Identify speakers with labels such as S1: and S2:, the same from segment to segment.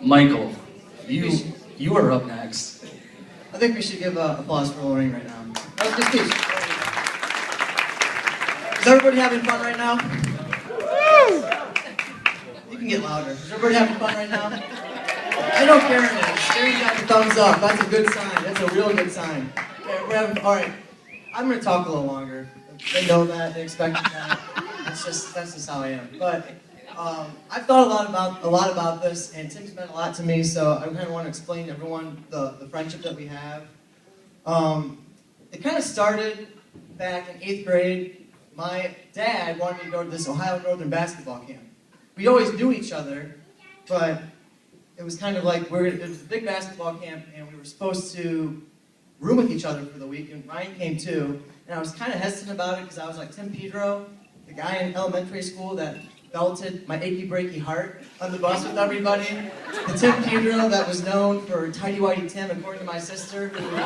S1: Michael, you are up next.
S2: I think we should give applause for Lorraine right now. That was a good speech. Is everybody having fun right now? You can get louder. Is everybody having fun right now? I know Karen is. Karen got the thumbs up. That's a good sign. That's a real good sign. Okay, we're having, all right. I'm going to talk a little longer. They know that. They expect that. That's just how I am. But I've thought a lot about this, and Tim's meant a lot to me. So I kind of want to explain to everyone the friendship that we have. It kind of started back in 8th grade. My dad wanted me to go to this Ohio Northern basketball camp. We always knew each other, but it was kind of like it was a big basketball camp, and we were supposed to room with each other for the week, and Ryan came too. And I was kind of hesitant about it because I was like Tim Pedro, the guy in elementary school that belted my achy breaky heart on the bus with everybody. The Tim Pedro that was known for Tidy Whitey Tim, according to my sister, who was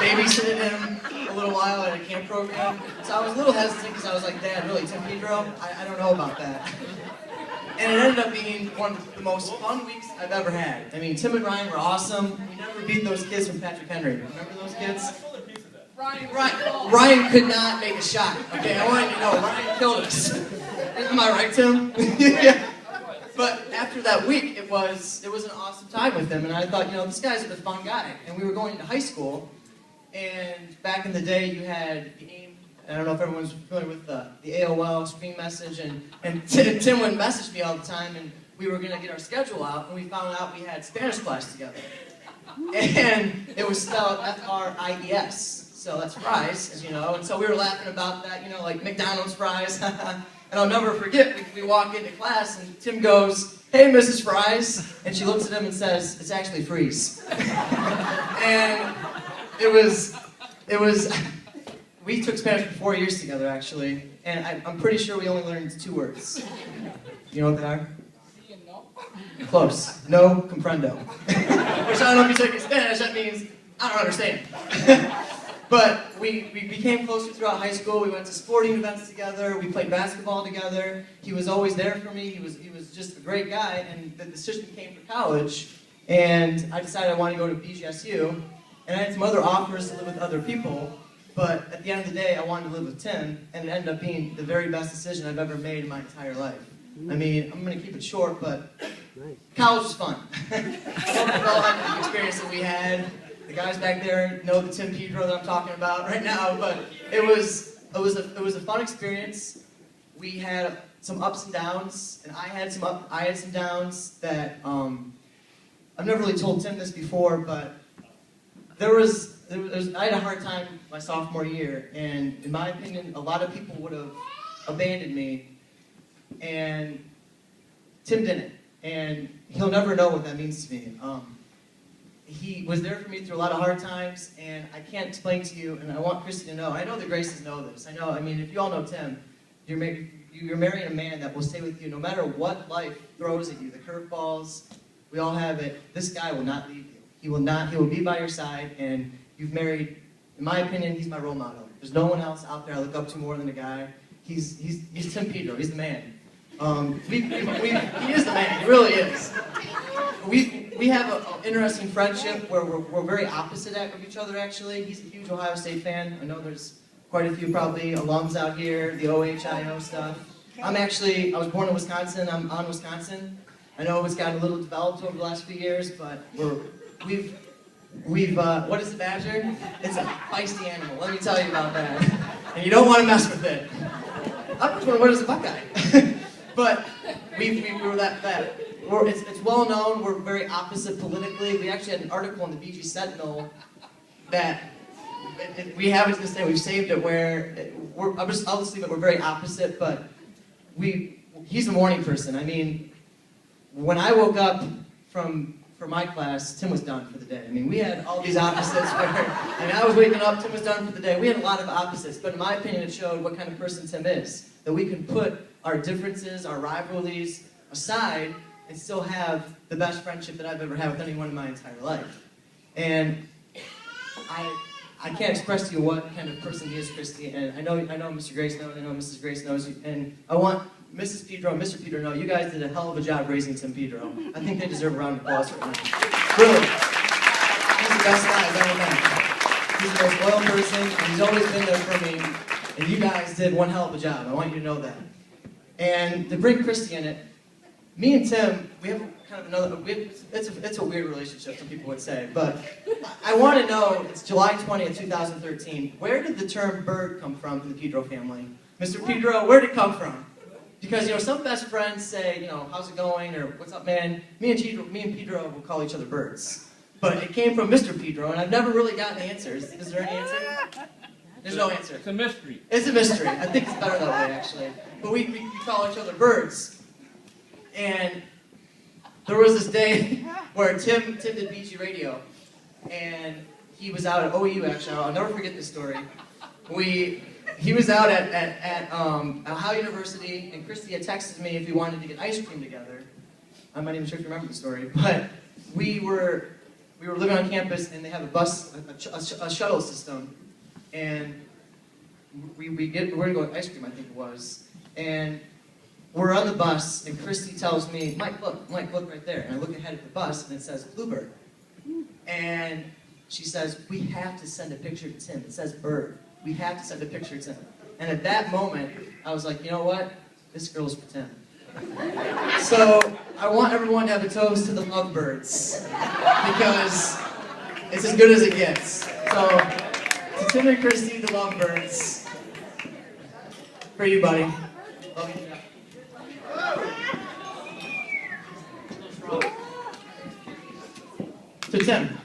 S2: babysitting him a little while at a camp program. So I was a little hesitant because I was like, Dad, really, Tim Pedro? I don't know about that. And it ended up being one of the most fun weeks I've ever had. I mean, Tim and Ryan were awesome. We never beat those kids from Patrick Henry. Remember those kids? Ryan could not make a shot. Okay, I want you to know, Ryan killed us. Am I right, Tim? Yeah. But after that week, it was an awesome time with him, and I thought, this guy's a fun guy. And we were going to high school, and back in the day, you had AIM. I don't know if everyone's familiar with the AOL screen message, and Tim would message me all the time, and we were going to get our schedule out, and we found out we had Spanish class together. And it was spelled F-R-I-E-S. So that's fries, as you know. And so we were laughing about that, like McDonald's fries. And I'll never forget, we walk into class and Tim goes, "Hey, Mrs. Fries." And she looks at him and says, "It's actually freeze." And it was, we took Spanish for 4 years together, actually. And I'm pretty sure we only learned 2 words. You know what they are? Close. No comprendo. Which I don't know if you take in Spanish, that means I don't understand. But we became closer throughout high school. We went to sporting events together. We played basketball together. He was always there for me. He was just a great guy. And the decision came for college. And I decided I wanted to go to BGSU. And I had some other offers to live with other people. But at the end of the day, I wanted to live with Tim. And it ended up being the very best decision I've ever made in my entire life. I mean, I'm going to keep it short, but college was fun. I don't know the experience that we had. The guys back there know the Tim Pedro that I'm talking about right now, but it was a fun experience. We had some ups and downs, and I had some downs that I've never really told Tim this before, but I had a hard time my sophomore year, and in my opinion, a lot of people would have abandoned me, and Tim didn't, and he'll never know what that means to me. He was there for me through a lot of hard times, and I can't explain to you, and I want Christy to know. I know the Graces know this. I mean, if you all know Tim, you're marrying a man that will stay with you no matter what life throws at you, the curveballs, we all have it. This guy will not leave you. He will be by your side, and you've married, in my opinion, he's my role model. There's no one else out there I look up to more than a guy. He's Tim Pedro, he's the man. He is the man, he really is. We have an interesting friendship where we're very opposite of each other, actually. He's a huge Ohio State fan. I know there's quite a few probably alums out here, the OHIO stuff. I was born in Wisconsin. I'm on Wisconsin. I know it's gotten a little developed over the last few years, but we've what is a badger? It's a feisty animal. Let me tell you about that. And you don't want to mess with it. What is a buckeye? But we were that. It's well known. We're very opposite politically. We actually had an article in the BG Sentinel that we have it to this day. We've saved it where I'll just leave it. We're very opposite, but he's a morning person. I mean, when I woke up for my class, Tim was done for the day. I mean, we had all these opposites where, I was waking up, Tim was done for the day. We had a lot of opposites, but in my opinion, it showed what kind of person Tim is. That we can put our differences, our rivalries aside, and still have the best friendship that I've ever had with anyone in my entire life. And I can't express to you what kind of person he is, Christy, and I know Mr. Grace knows, I know Mrs. Grace knows, and I want Mrs. Pedro and Mr. Pedro know you guys did a hell of a job raising Tim Pedro. I think they deserve a round of applause right now. Really. He's the best guy I've ever met. He's the most loyal person, and he's always been there for me. And you guys did one hell of a job. I want you to know that. And to bring Christy in it, me and Tim, we have kind of another, it's a weird relationship, some people would say, but I want to know, it's July 20th, 2013, where did the term bird come from in the Pedro family? Mr. Pedro, where did it come from? Because, some best friends say, how's it going, or what's up, man? Me and Pedro will call each other birds. But it came from Mr. Pedro, and I've never really gotten answers. Is there any answer? There's no answer.
S3: It's a mystery.
S2: It's a mystery. I think it's better that way, actually. But we call each other birds. And there was this day where Tim did BG Radio, and he was out at OU, actually. I'll never forget this story. He was out at Ohio University, and Christy had texted me if we wanted to get ice cream together. I'm not even sure if you remember the story, but we were living on campus, and they have a bus, a shuttle system, and we're going to go get ice cream, I think it was, and we're on the bus, and Christy tells me, Mike, look right there. And I look ahead at the bus, and it says Bluebird. And she says, we have to send a picture to Tim. It says bird. We have to send a picture to him. And at that moment, I was like, you know what? This girl's for Tim. So I want everyone to have a toast to the lovebirds, because it's as good as it gets. So to Tim and Christy, the lovebirds, for you, buddy. Love you. To Tim.